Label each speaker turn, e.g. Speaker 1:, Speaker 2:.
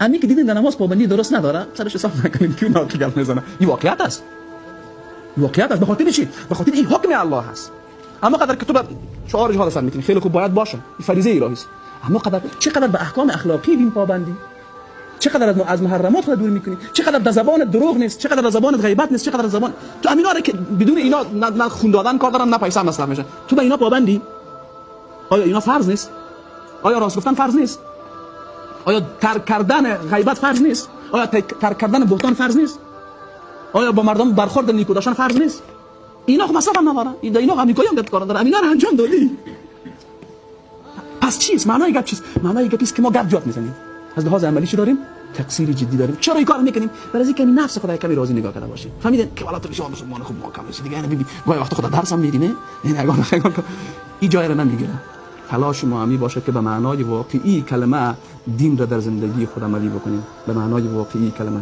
Speaker 1: همین که دیدین در نماز پابندی درست نداره سرش حساب نکنید که اونا که گپ میزنه. این واقعیت است. واقعیت است. به خاطر چی؟ به خاطر این حکم الله هست. اما قدر که تو شعار جهاد سر میکنی خیلی خوب باید باشه. این فریضه الهی است. اما چقدر به احکام اخلاقی دین پابندی؟ چقدر از محرمات خود دور میکنی؟ چقدر در زبان دروغ نیست؟ چقدر در زبان غیبت نیست؟ چقدر در زبان تو امینا که بدون اینا نه خون دادن کار دارن نه پیسه مصرف میشه. تو به اینا پابندی؟ آیا اینا فرض نیست؟ آیا راست گفتن فرض نیست؟ آیا ترک کردن غیبت فرض نیست؟ آیا ترک کردن بهتان فرض نیست؟ آیا با مردم برخورد نیکو داشتن فرض نیست؟ اینا خب مصرف هم نداره. اینا امریکایی هم کار دارن. اینا رو انجام دادی. پس چیست؟ معنای گپ چیست؟ معنای گپ است که ما گپ جات میزنیم. از لحاظ عملی چی داریم؟ تقصیر جدی داریم. چرا این کارو میکنیم؟ برای اینکه نفس خدا کمی راضی نگاه کرده باشیم. فهمیدین که والا تو شما مسلمان خوب محکم بشید دیگه. یعنی گاهی وقت خدا درس هم میدینه. این اگه این جای رو نمیگیره. تلاش ما همی باشه که به معنای واقعی کلمه دین را در زندگی خود عملی بکنیم. به معنای واقعی کلمه